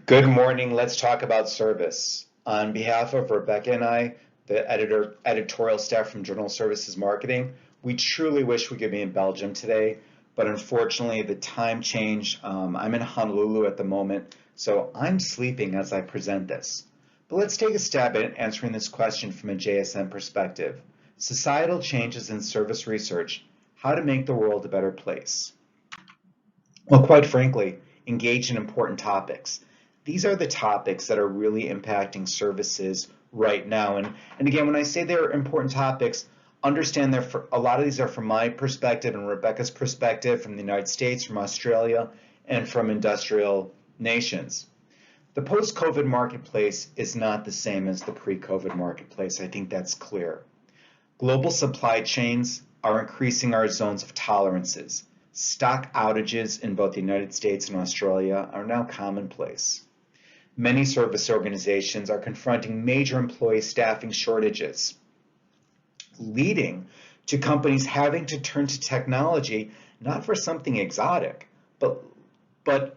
Good morning. Let's talk about service. On behalf of Rebecca and I, the editorial staff from Journal Services Marketing, we truly wish we could be in Belgium today, but unfortunately the time change, I'm in Honolulu at the moment, so I'm sleeping as I present this. But let's take a stab at answering this question from a JSM perspective. Societal changes in service research, how to make the world a better place. Well, quite frankly, engage in important topics. These are the topics that are really impacting services right now. And again, when I say they're important topics, understand that a lot of these are from my perspective and Rebecca's perspective, from the United States, from Australia, and from industrial nations. The post-COVID marketplace is not the same as the pre-COVID marketplace. I think that's clear. Global supply chains are increasing our zones of tolerances. Stock outages in both the United States and Australia are now commonplace. Many service organizations are confronting major employee staffing shortages, leading to companies having to turn to technology not for something exotic, but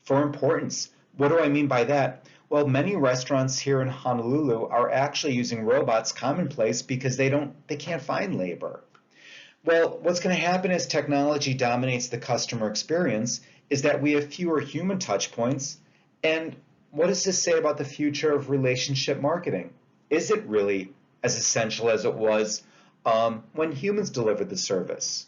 for importance. What do I mean by that? Well, many restaurants here in Honolulu are actually using robots commonplace because they can't find labor. Well, what's going to happen as technology dominates the customer experience is that we have fewer human touch points. And what does this say about the future of relationship marketing? Is it really as essential as it was when humans delivered the service?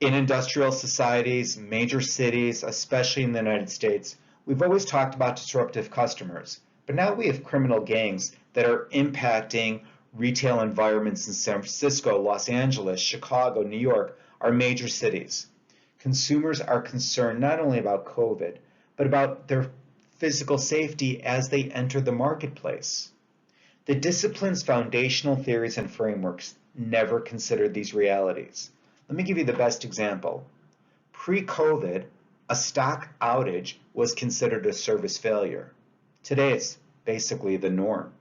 In industrial societies, major cities, especially in the United States, we've always talked about disruptive customers, but now we have criminal gangs that are impacting retail environments in San Francisco, Los Angeles, Chicago, New York, our major cities. Consumers are concerned not only about COVID, but about their physical safety as they enter the marketplace. The discipline's foundational theories and frameworks never considered these realities. Let me give you the best example. Pre-COVID, a stock outage was considered a service failure. Today, it's basically the norm.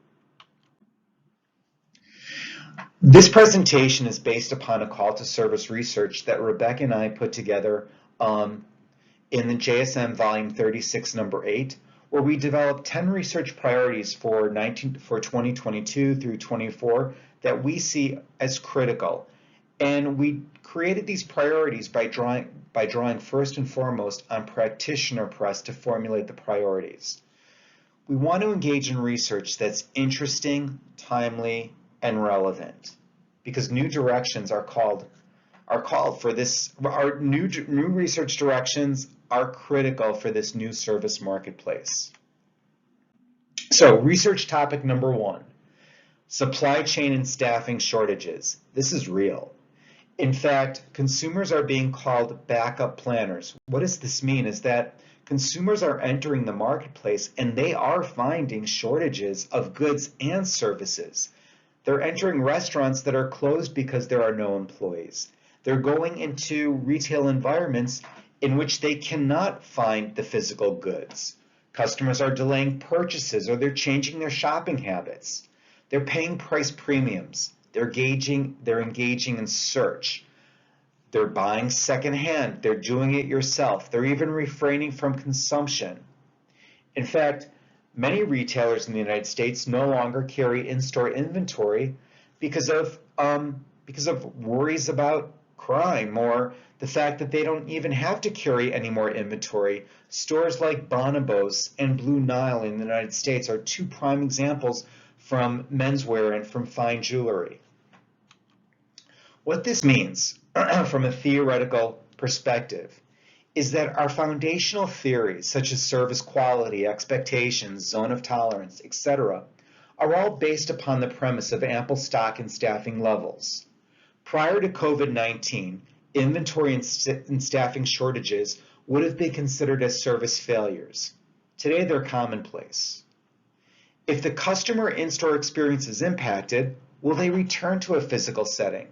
This presentation is based upon a call to service research that Rebecca and I put together in the JSM volume 36, number 8, where we developed 10 research priorities for 2022 through 24 that we see as critical. And we created these priorities by drawing first and foremost on practitioner press to formulate the priorities. We want to engage in research that's interesting, timely, and relevant, because new directions are called for this. Our new research directions are critical for this new service marketplace. So, research topic number 1, supply chain and staffing shortages. This is real. In fact, consumers are being called backup planners. What does this mean? Is that consumers are entering the marketplace and they are finding shortages of goods and services. They're entering restaurants that are closed because there are no employees. They're going into retail environments in which they cannot find the physical goods. Customers are delaying purchases or they're changing their shopping habits. They're paying price premiums. They're engaging in search. They're buying secondhand. They're doing it yourself. They're even refraining from consumption. In fact, many retailers in the United States no longer carry in-store inventory because of worries about crime or the fact that they don't even have to carry any more inventory. Stores like Bonobos and Blue Nile in the United States are two prime examples from menswear and from fine jewelry. What this means from a theoretical perspective is that our foundational theories, such as service quality, expectations, zone of tolerance, etc., are all based upon the premise of ample stock and staffing levels. Prior to COVID-19, inventory and staffing shortages would have been considered as service failures. Today, they're commonplace. If the customer in-store experience is impacted, will they return to a physical setting?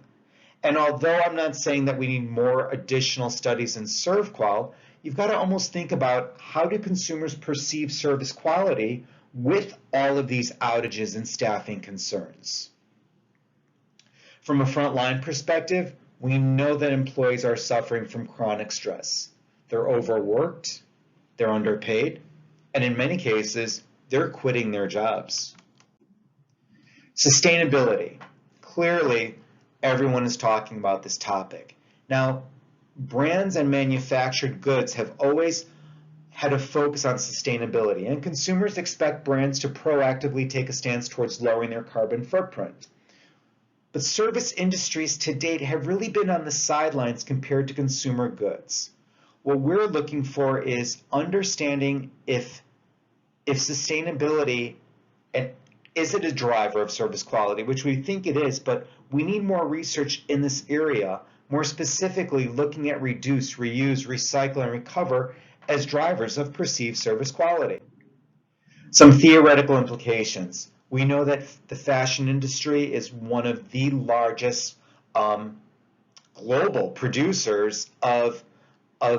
And although I'm not saying that we need more additional studies in ServQual, you've got to almost think about how do consumers perceive service quality with all of these outages and staffing concerns. From a frontline perspective, we know that employees are suffering from chronic stress. They're overworked, they're underpaid, and in many cases, they're quitting their jobs. Sustainability. Clearly, everyone is talking about this topic. Now, brands and manufactured goods have always had a focus on sustainability, and consumers expect brands to proactively take a stance towards lowering their carbon footprint. But service industries to date have really been on the sidelines compared to consumer goods. What we're looking for is understanding if sustainability, and is it a driver of service quality, which we think it is, but we need more research in this area, more specifically looking at reduce, reuse, recycle, and recover as drivers of perceived service quality. Some theoretical implications. We know that the fashion industry is one of the largest global producers of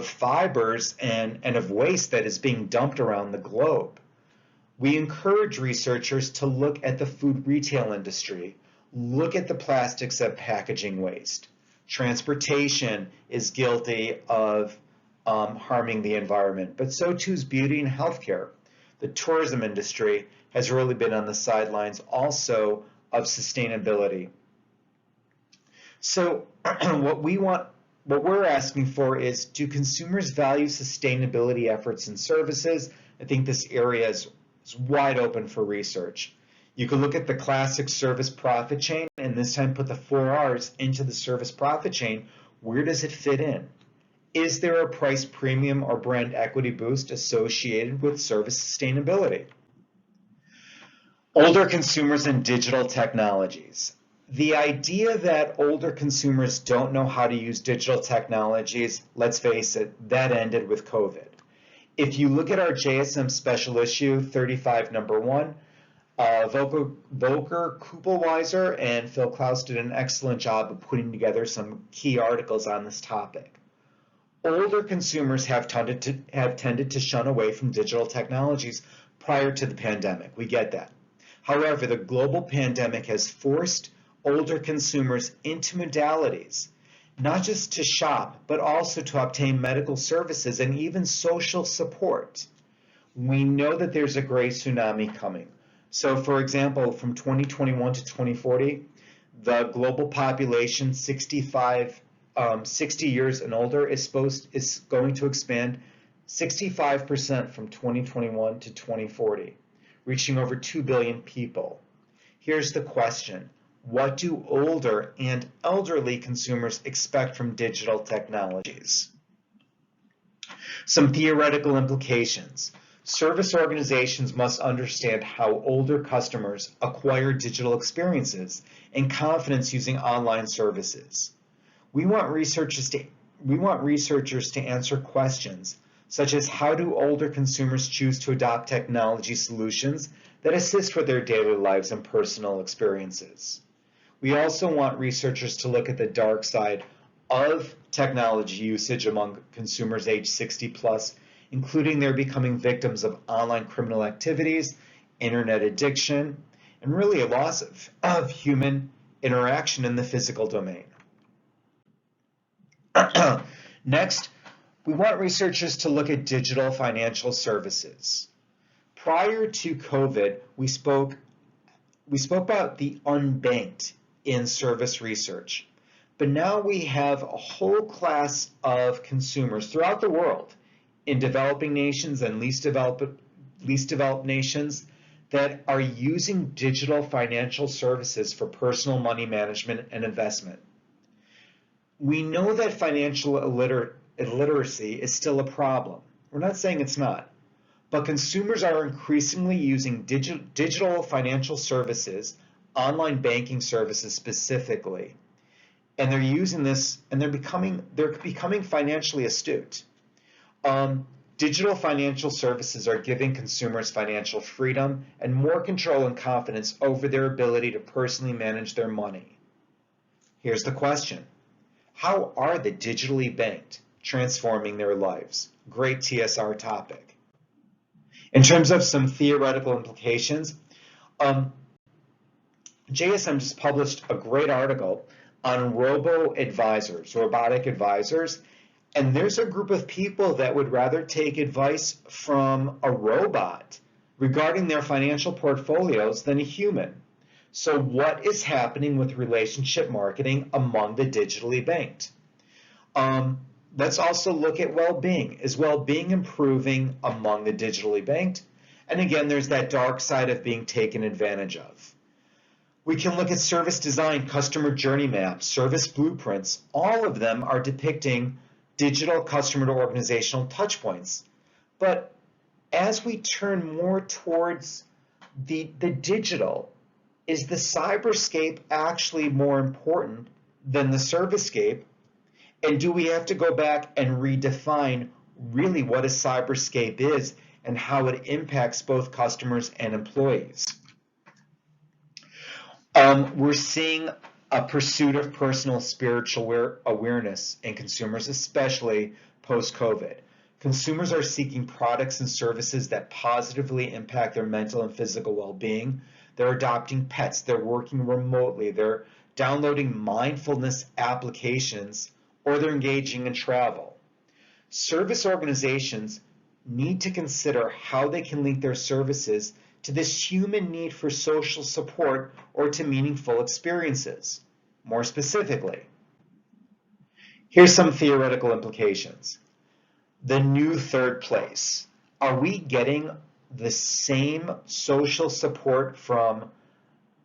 fibers and of waste that is being dumped around the globe. We encourage researchers to look at the food retail industry, look at the plastics and packaging waste. Transportation is guilty of harming the environment, but so too is beauty and healthcare. The tourism industry has really been on the sidelines also of sustainability. So what we're asking for is, do consumers value sustainability efforts and services? I think this area is wide open for research. You can look at the classic service profit chain and this time put the 4 R's into the service profit chain. Where does it fit in? Is there a price premium or brand equity boost associated with service sustainability? Older consumers and digital technologies. The idea that older consumers don't know how to use digital technologies, let's face it, that ended with COVID. If you look at our JSM special issue 35 number 1, Volker Kupelweiser and Phil Klaus did an excellent job of putting together some key articles on this topic. Older consumers have tended to shun away from digital technologies prior to the pandemic. We get that. However, the global pandemic has forced older consumers into modalities, not just to shop, but also to obtain medical services and even social support. We know that there's a gray tsunami coming. So for example, from 2021 to 2040, the global population 60 years and older is going to expand 65% from 2021 to 2040, reaching over 2 billion people. Here's the question. What do older and elderly consumers expect from digital technologies? Some theoretical implications. Service organizations must understand how older customers acquire digital experiences and confidence using online services. We want researchers to answer questions such as, how do older consumers choose to adopt technology solutions that assist with their daily lives and personal experiences? We also want researchers to look at the dark side of technology usage among consumers age 60 plus, including their becoming victims of online criminal activities, internet addiction, and really a loss of human interaction in the physical domain. Next, we want researchers to look at digital financial services. Prior to COVID, we spoke about the unbanked in service research, but now we have a whole class of consumers throughout the world, in developing nations and least developed nations, that are using digital financial services for personal money management and investment. We know that financial illiteracy is still a problem. We're not saying it's not, but consumers are increasingly using digital financial services, online banking services specifically, and they're using this, and they're becoming financially astute. Digital financial services are giving consumers financial freedom and more control and confidence over their ability to personally manage their money. Here's the question. How are the digitally banked transforming their lives? Great TSR topic. In terms of some theoretical implications, JSM just published a great article on robotic advisors, And there's a group of people that would rather take advice from a robot regarding their financial portfolios than a human. So what is happening with relationship marketing among the digitally banked? Let's also look at well-being. Is well-being improving among the digitally banked? And again, there's that dark side of being taken advantage of. We can look at service design, customer journey maps, service blueprints. All of them are depicting digital customer to organizational touchpoints. But as we turn more towards the digital, is the cyberscape actually more important than the servicescape? And do we have to go back and redefine really what a cyberscape is and how it impacts both customers and employees? We're seeing a pursuit of personal spiritual awareness in consumers, especially post-COVID. Consumers are seeking products and services that positively impact their mental and physical well-being. They're adopting pets, they're working remotely, they're downloading mindfulness applications, or they're engaging in travel. Service organizations need to consider how they can link their services to this human need for social support or to meaningful experiences. More specifically, here's some theoretical implications. The new third place. Are we getting the same social support from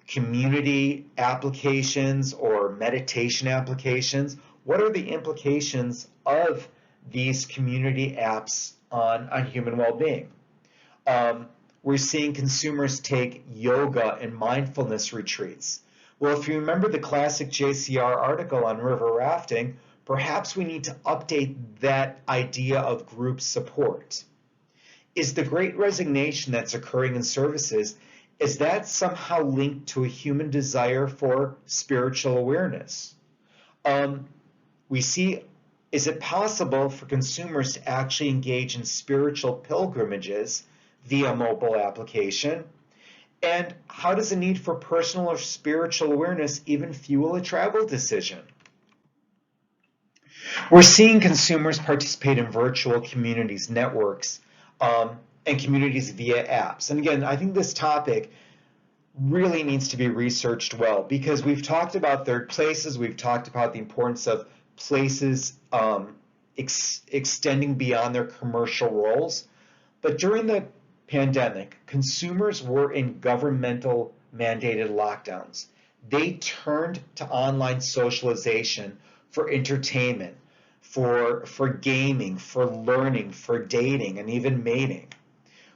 community applications or meditation applications? What are the implications of these community apps on human well-being? We're seeing consumers take yoga and mindfulness retreats. Well, if you remember the classic JCR article on river rafting, perhaps we need to update that idea of group support. Is the great resignation that's occurring in services, is that somehow linked to a human desire for spiritual awareness? We see, is it possible for consumers to actually engage in spiritual pilgrimages via mobile application? And how does the need for personal or spiritual awareness even fuel a travel decision? We're seeing consumers participate in virtual communities, networks, and communities via apps. And again, I think this topic really needs to be researched well, because we've talked about third places, we've talked about the importance of places extending beyond their commercial roles. But during the pandemic, consumers were in governmental mandated lockdowns. They turned to online socialization for entertainment, for gaming, for learning, for dating, and even mating.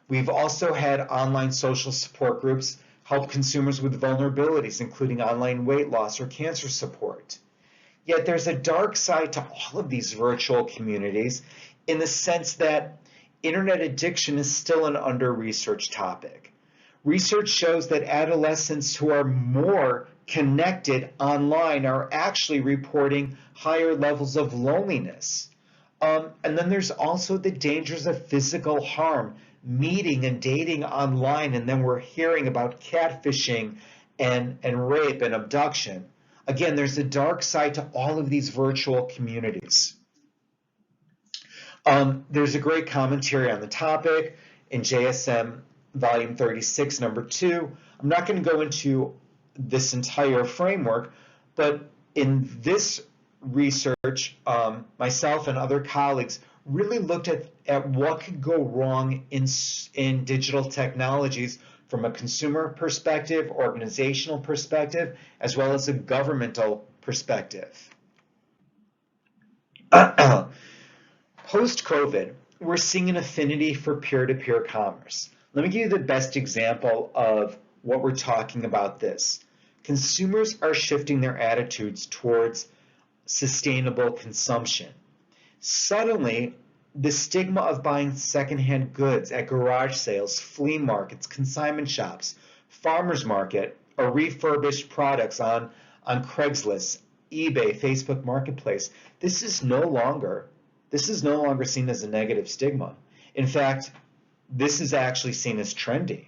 We've also had online social support groups help consumers with vulnerabilities, including online weight loss or cancer support. Yet there's a dark side to all of these virtual communities in the sense that internet addiction is still an under-researched topic. Research shows that adolescents who are more connected online are actually reporting higher levels of loneliness. And then there's also the dangers of physical harm, meeting and dating online, and then we're hearing about catfishing and rape and abduction. Again, there's a dark side to all of these virtual communities. There's a great commentary on the topic in JSM volume 36, number 2. I'm not going to go into this entire framework, but in this research, myself and other colleagues really looked at what could go wrong in digital technologies from a consumer perspective, organizational perspective, as well as a governmental perspective. Post-COVID, we're seeing an affinity for peer-to-peer commerce. Let me give you the best example of what we're talking about this. Consumers are shifting their attitudes towards sustainable consumption. Suddenly, the stigma of buying secondhand goods at garage sales, flea markets, consignment shops, farmers market, or refurbished products on Craigslist, eBay, Facebook Marketplace, this is no longer seen as a negative stigma. In fact, this is actually seen as trendy.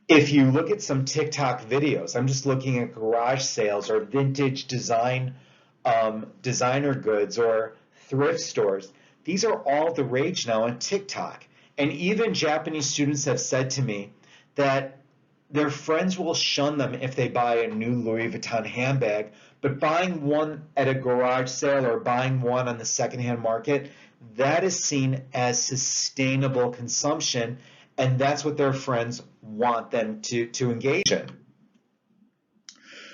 If you look at some TikTok videos, I'm just looking at garage sales or vintage designer goods or thrift stores. These are all the rage now on TikTok. And even Japanese students have said to me that their friends will shun them if they buy a new Louis Vuitton handbag, but buying one at a garage sale or buying one on the secondhand market, that is seen as sustainable consumption, and that's what their friends want them to engage in.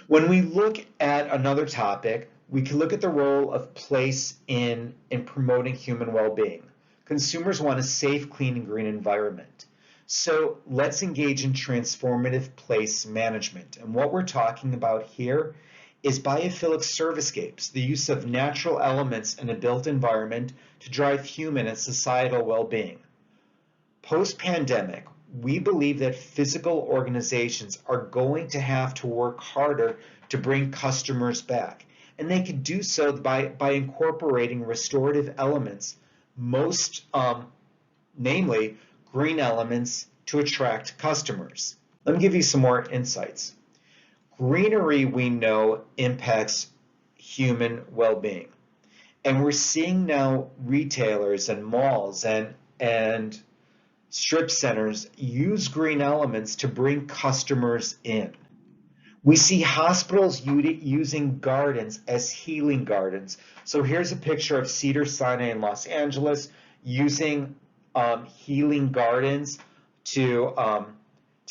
When we look at another topic, we can look at the role of place in promoting human well-being. Consumers want a safe, clean, and green environment. So let's engage in transformative place management. And what we're talking about here is biophilic servicescapes, the use of natural elements in a built environment to drive human and societal well-being. Post-pandemic, we believe that physical organizations are going to have to work harder to bring customers back. And they could do so by incorporating restorative elements, most namely green elements, to attract customers. Let me give you some more insights. Greenery, we know, impacts human well-being. And we're seeing now retailers and malls and strip centers use green elements to bring customers in. We see hospitals using gardens as healing gardens. So here's a picture of Cedars-Sinai in Los Angeles using healing gardens to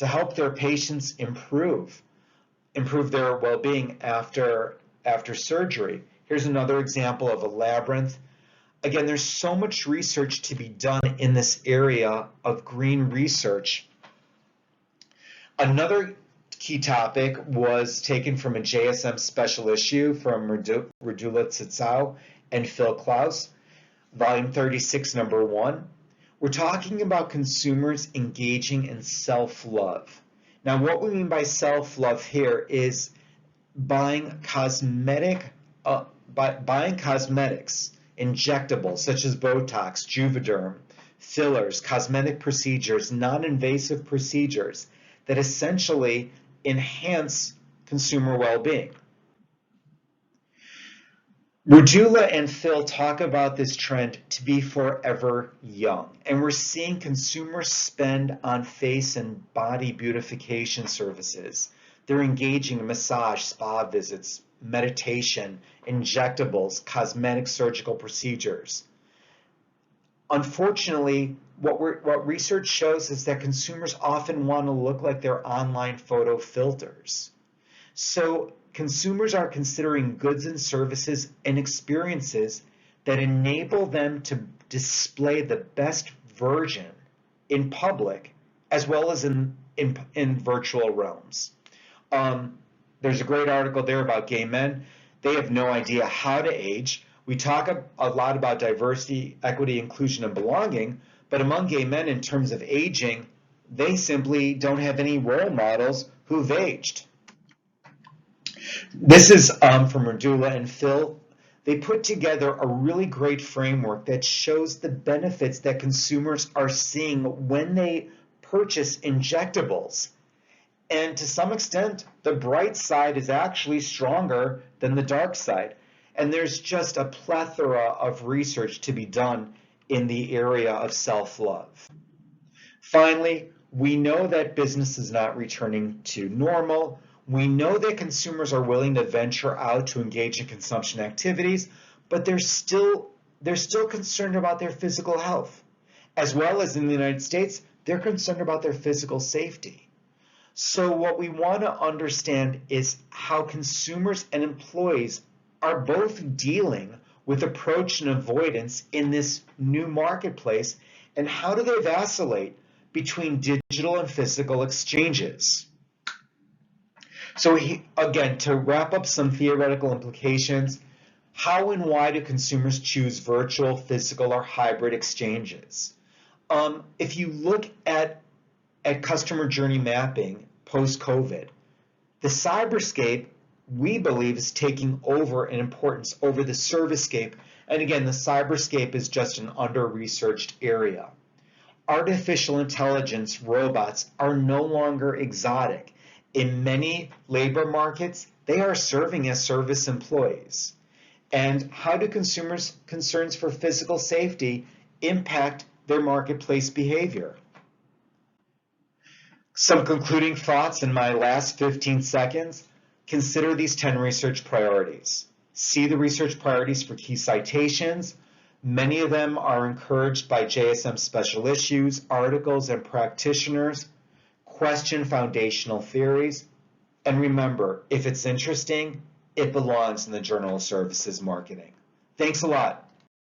help their patients improve their well-being after surgery. Here's another example of a labyrinth. Again, there's so much research to be done in this area of green research. Another key topic was taken from a JSM special issue from Radula Tsitzau and Phil Klaus, volume 36, number 1. We're talking about consumers engaging in self-love. Now, what we mean by self-love here is buying cosmetics, injectables such as Botox, Juvederm, fillers, cosmetic procedures, non-invasive procedures that essentially enhance consumer well-being. Radula and Phil talk about this trend to be forever young, and we're seeing consumers spend on face and body beautification services. They're engaging in massage, spa visits, meditation, injectables, cosmetic surgical procedures. Unfortunately, what research shows is that consumers often want to look like their online photo filters. So consumers are considering goods and services and experiences that enable them to display the best version in public as well as in virtual realms. There's a great article there about gay men. They have no idea how to age. We talk a lot about diversity, equity, inclusion, and belonging, but among gay men in terms of aging, they simply don't have any role models who've aged. This is from Radula and Phil. They put together a really great framework that shows the benefits that consumers are seeing when they purchase injectables. And to some extent, the bright side is actually stronger than the dark side. And there's just a plethora of research to be done in the area of self-love. Finally, we know that business is not returning to normal. We know that consumers are willing to venture out to engage in consumption activities, but they're still concerned about their physical health. As well as in the United States, they're concerned about their physical safety. So what we want to understand is how consumers and employees are both dealing with approach and avoidance in this new marketplace, and how do they vacillate between digital and physical exchanges. So again, to wrap up some theoretical implications, how and why do consumers choose virtual, physical, or hybrid exchanges? If you look at customer journey mapping post-COVID, the cyberscape, we believe, is taking over in importance over the servicescape. And again, the cyberscape is just an under-researched area. Artificial intelligence robots are no longer exotic. In many labor markets, they are serving as service employees. And how do consumers' concerns for physical safety impact their marketplace behavior? Some concluding thoughts in my last 15 seconds. Consider these 10 research priorities. See the research priorities for key citations. Many of them are encouraged by JSM special issues, articles, and practitioners. Question foundational theories. And remember, if it's interesting, it belongs in the Journal of Services Marketing. Thanks a lot.